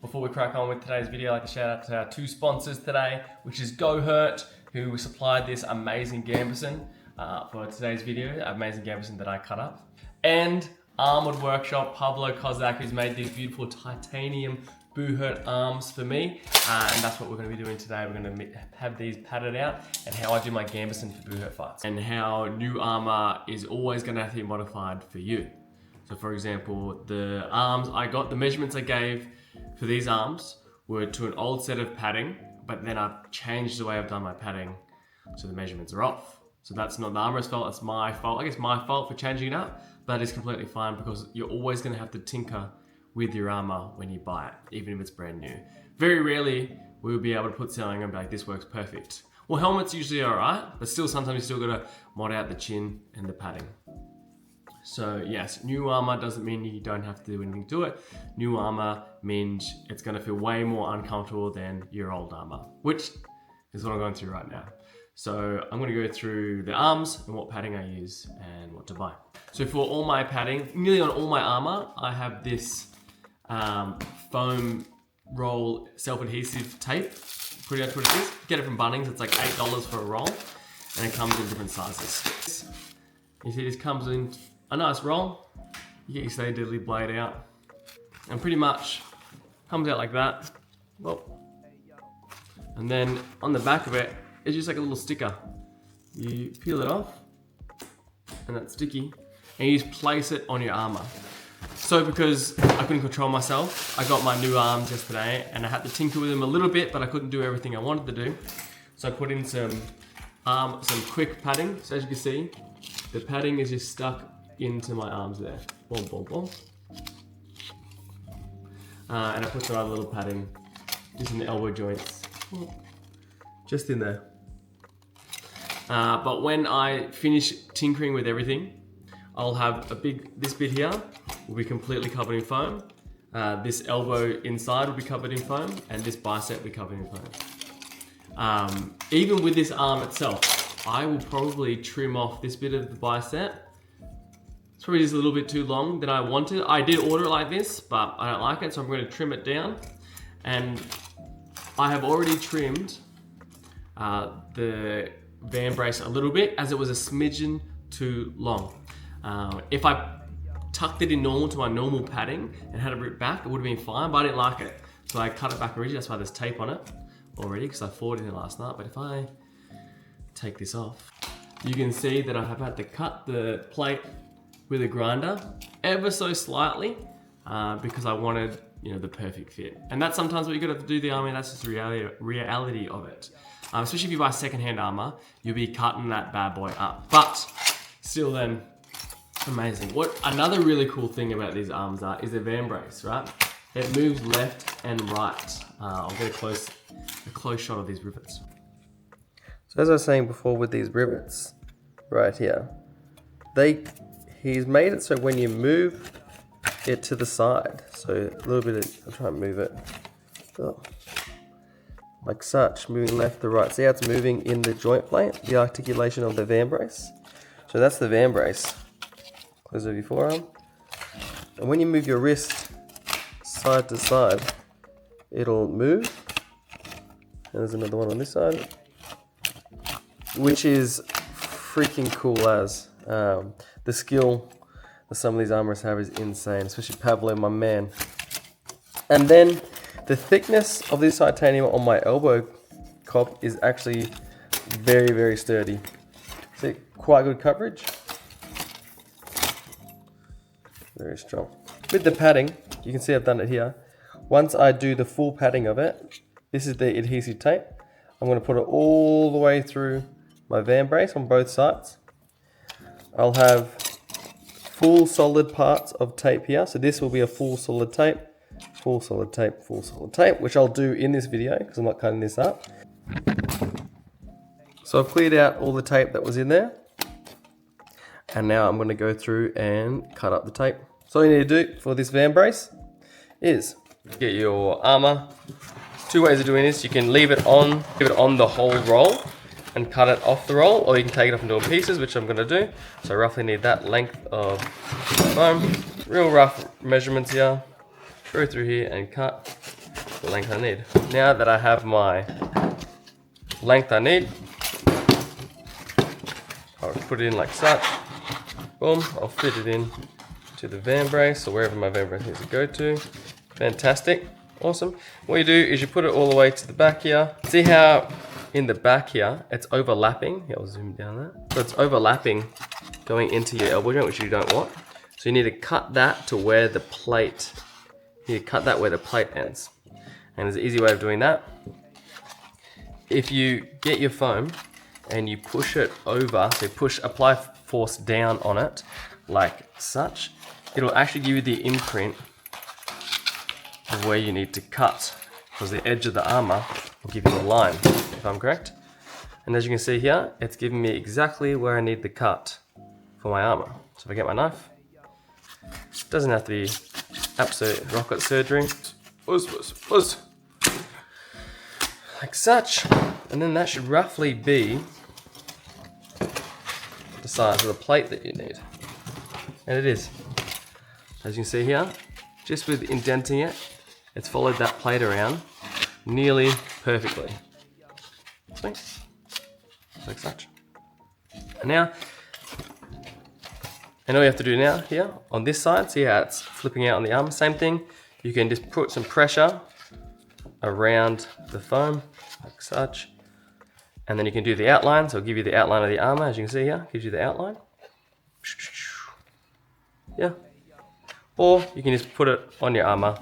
Before we crack on with today's video, I'd like to shout out to our two sponsors today, which is Go Hurt, who supplied this amazing gambeson for today's video, amazing gambeson that I cut up, and Armoured Workshop, Pablo Kozak, who's made these beautiful titanium Boo Hurt arms for me, and that's what we're going to be doing today. We're going to have these padded out and how I do my gambeson for Boo Hurt fights, and how new armor is always going to have to be modified for you. So for example, the arms I got, the measurements I gave for these arms were to an old set of padding, but then I've changed the way I've done my padding so the measurements are off. So that's not the armorer's fault, it's my fault. I guess my fault for changing it up, but it's completely fine because you're always going to have to tinker with your armor when you buy it, even if it's brand new. Very rarely we'll be able to put something and be like, this works perfect. Well, helmets usually are alright, but still sometimes you still got to mod out the chin and the padding. So yes, new armor doesn't mean you don't have to do anything to it. New armor means it's going to feel way more uncomfortable than your old armor, which is what I'm going through right now. So I'm going to go through the arms and what padding I use and what to buy. So for all my padding, nearly on all my armor, I have this foam roll self-adhesive tape. Pretty much what it is. Get it from Bunnings, it's like $8 for a roll, and it comes in different sizes. You see this comes in a nice roll. You get your stay diddly blade out, and pretty much comes out like that. Well, and then on the back of it, it's just like a little sticker. You peel it off, and that's sticky, and you just place it on your armor. So because I couldn't control myself, I got my new arms yesterday, and I had to tinker with them a little bit, but I couldn't do everything I wanted to do. So I put in some quick padding. So as you can see, the padding is just stuck into my arms there. Boom, boom, boom. And I put some other little padding just in the elbow joints. Just in there. But when I finish tinkering with everything, I'll have this bit here will be completely covered in foam. This elbow inside will be covered in foam, and this bicep will be covered in foam. Even with this arm itself, I will probably trim off this bit of the bicep. It's probably just a little bit too long than I wanted. I did order it like this, but I don't like it, so I'm going to trim it down. And I have already trimmed the van brace a little bit, as it was a smidgen too long. If I tucked it in normal to my normal padding and had it ripped back, it would have been fine, but I didn't like it. So I cut it back originally, that's why there's tape on it already, because I thawed it in last night. But if I take this off, you can see that I have had to cut the plate with a grinder ever so slightly, because I wanted, the perfect fit. And that's sometimes what you gotta have to do the army, that's just the reality of it. Especially if you buy secondhand armor, you'll be cutting that bad boy up. But still then, amazing. What another really cool thing about these arms is the van brace, right? It moves left and right. I'll get a close shot of these rivets. So as I was saying before with these rivets, right here, he's made it so when you move it to the side, so a little bit I'll try and move it, like such, moving left to right. See how it's moving in the joint plate, the articulation of the van brace? So that's the van brace. Close over your forearm. And when you move your wrist side to side, it'll move. And there's another one on this side, which is freaking cool as. The skill that some of these armorers have is insane, especially Pablo, my man. And then the thickness of this titanium on my elbow cop is actually very, very sturdy. See, quite good coverage. Very strong. With the padding, you can see I've done it here. Once I do the full padding of it, this is the adhesive tape. I'm going to put it all the way through my van brace on both sides. I'll have full solid parts of tape here. So this will be a full solid tape, full solid tape, full solid tape, which I'll do in this video because I'm not cutting this up. So I've cleared out all the tape that was in there. And now I'm going to go through and cut up the tape. So all you need to do for this van brace is get your armor. Two ways of doing this. You can leave it on the whole roll and cut it off the roll, or you can take it off into pieces, which I'm going to do. So I roughly need that length of foam. Real rough measurements here. Go through here and cut. the length I need. Now that I have my length I need, I'll put it in like such. Boom, I'll fit it in to the van brace or wherever my van brace needs to go to. Fantastic, awesome. What you do is you put it all the way to the back here. See how in the back here, it's overlapping. Here, I'll zoom down there. So it's overlapping going into your elbow joint, which you don't want. So you need to cut that to where the plate, you cut that where the plate ends. And there's an easy way of doing that. If you get your foam and you push it over, so apply force down on it, like such, it'll actually give you the imprint of where you need to cut, because the edge of the armor will give you a line, if I'm correct. And as you can see here, it's giving me exactly where I need the cut for my armor. So if I get my knife, it doesn't have to be absolute rocket surgery. Like such. And then that should roughly be the size of the plate that you need. And it is. As you can see here, just with indenting it, it's followed that plate around nearly perfectly. See? Like such. And now, all you have to do now here on this side, see how it's flipping out on the arm, same thing. You can just put some pressure around the foam, like such. And then you can do the outline, so it'll give you the outline of the armor, as you can see here, gives you the outline. Yeah. Or you can just put it on your armor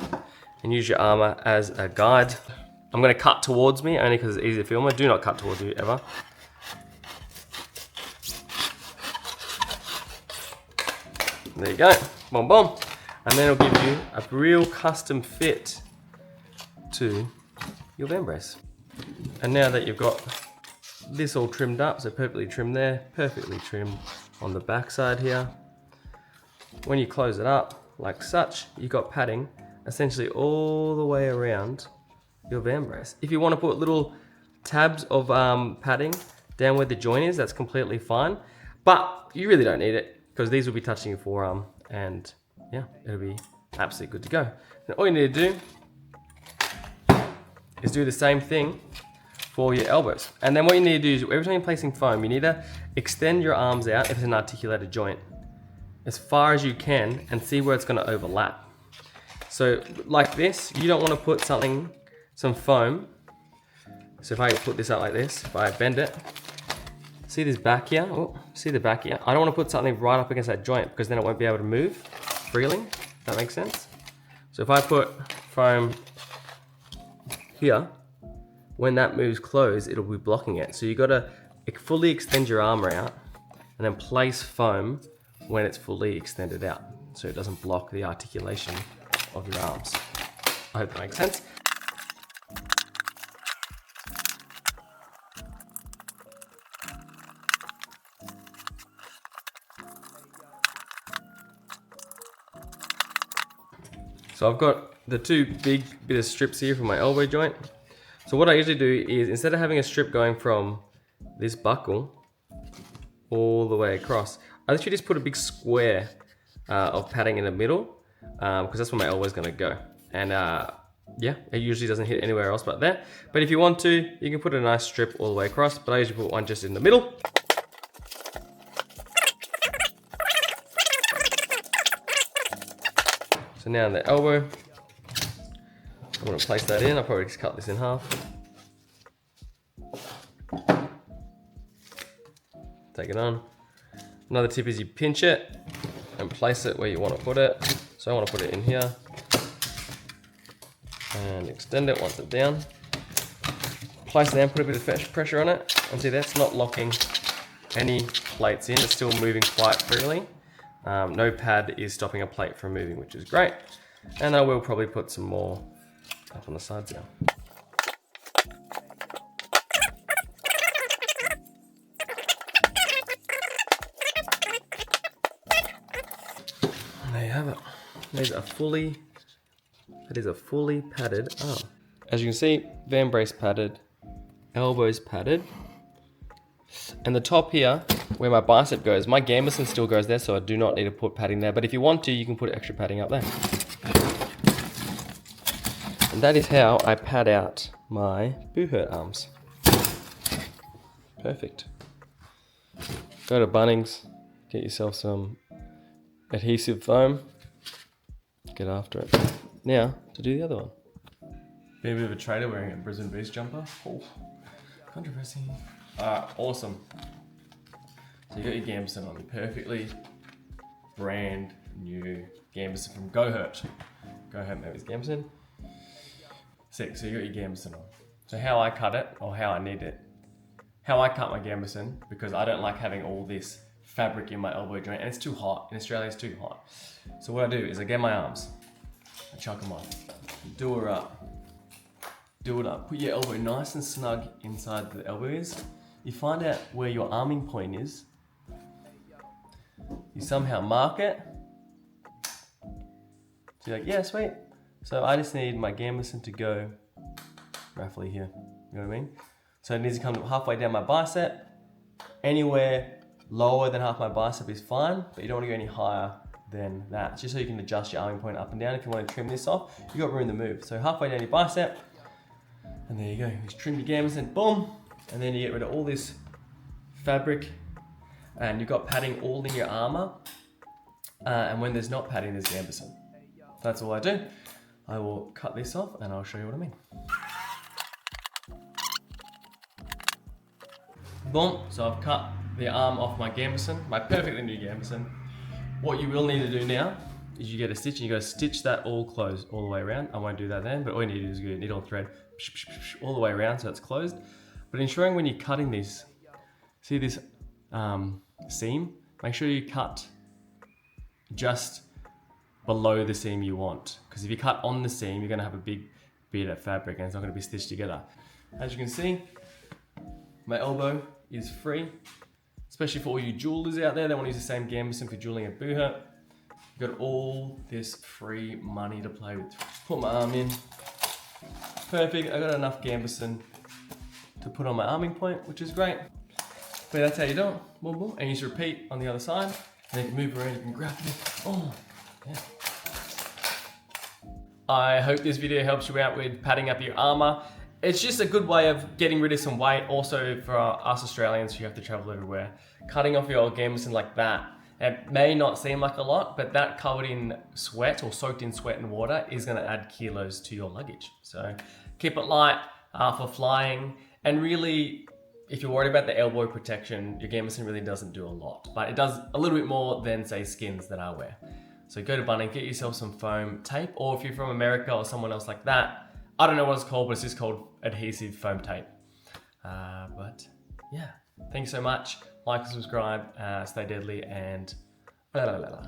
and use your armor as a guide. I'm gonna cut towards me only because it's easy to film. Do not cut towards you ever. There you go, boom, boom. And then it'll give you a real custom fit to your van brace. And now that you've got this all trimmed up, so perfectly trimmed there, perfectly trimmed on the back side here, when you close it up like such, you've got padding essentially all the way around your van brace. If you want to put little tabs of padding down where the joint is, that's completely fine, but you really don't need it because these will be touching your forearm, and yeah, it'll be absolutely good to go. And all you need to do is do the same thing for your elbows. And then what you need to do is every time you're placing foam, you need to extend your arms out if it's an articulated joint as far as you can and see where it's going to overlap. So like this, you don't want to put some foam. So if I put this out like this, if I bend it, see this back here? Oh, see the back here? I don't want to put something right up against that joint because then it won't be able to move freely. If that makes sense? So if I put foam here, when that moves close, it'll be blocking it. So you got to fully extend your armor out and then place foam when it's fully extended out, so it doesn't block the articulation of your arms. I hope that makes sense. So I've got the two big bit of strips here for my elbow joint. So what I usually do is, instead of having a strip going from this buckle all the way across, I literally just put a big square of padding in the middle, because that's where my elbow is going to go. And yeah, it usually doesn't hit anywhere else but there. But if you want to, you can put a nice strip all the way across, but I usually put one just in the middle. So now the elbow, I'm going to place that in. I'll probably just cut this in half. Take it on. Another tip is you pinch it and place it where you want to put it. So I want to put it in here and extend it once it's down. Place it down, put a bit of pressure on it, and see that's not locking any plates in. It's still moving quite freely. No pad is stopping a plate from moving, which is great. And I will probably put some more up on the sides now. There you have it. That is a fully padded arm. As you can see, van brace padded, elbows padded, and the top here, where my bicep goes, my gambeson still goes there, so I do not need to put padding there. But if you want to, you can put extra padding up there. And that is how I pad out my Boohurt arms. Perfect. Go to Bunnings, get yourself some adhesive foam, get after it. Now, to do the other one. Being a bit of a trader wearing a Brisbane Beast jumper. Oh, controversy. Alright, awesome. So you got your Gambeson on your perfectly brand new Gambeson from GoHurt. GoHurt Mavis Gambeson. Sick, so you got your Gambeson on. So how I cut it, or how I need it, how I cut my Gambeson, because I don't like having all this fabric in my elbow joint, and it's too hot. In Australia, it's too hot. So what I do is I get my arms, I chuck them on, do her up, do it up. Put your elbow nice and snug inside the elbow is. You find out where your arming point is. You somehow mark it. So you're like, yeah, sweet. So I just need my Gambeson to go roughly here. You know what I mean? So it needs to come halfway down my bicep. Anywhere lower than half my bicep is fine, but you don't want to go any higher than that. It's just so you can adjust your arming point up and down. If you want to trim this off, you've got room to move. So halfway down your bicep, and there you go. Just trim your Gambeson, boom. And then you get rid of all this fabric, and you've got padding all in your armor. And when there's not padding, there's Gambeson. That's all I do. I will cut this off and I'll show you what I mean. Boom, so I've cut the arm off my Gambeson, my perfectly new Gambeson. What you will need to do now is you get a stitch and you go stitch that all closed all the way around. I won't do that then, but all you need to do is go needle and thread all the way around so it's closed. But ensuring when you're cutting this, see this seam, make sure you cut just below the seam you want. Because if you cut on the seam, you're gonna have a big bit of fabric and it's not gonna be stitched together. As you can see, my elbow is free, especially for all you jewelers out there that want to use the same Gambeson for jeweling at Boohurt. You've got all this free money to play with. Just put my arm in. Perfect, I got enough Gambeson to put on my arming point, which is great. But that's how you do it. Boom, boom. And you just repeat on the other side. And then you can move around, you can grab it. Oh, yeah. I hope this video helps you out with padding up your armor. It's just a good way of getting rid of some weight. Also for us Australians who have to travel everywhere. Cutting off your old Gambeson like that, it may not seem like a lot, but that covered in sweat or soaked in sweat and water is gonna add kilos to your luggage. So keep it light for flying. And really, if you're worried about the elbow protection, your Gambeson really doesn't do a lot, but it does a little bit more than say skins that I wear. So go to Bunnings, get yourself some foam tape, or if you're from America or someone else like that, I don't know what it's called, but it's just called adhesive foam tape. But yeah, thanks so much. Like and subscribe, stay deadly, and la la la la.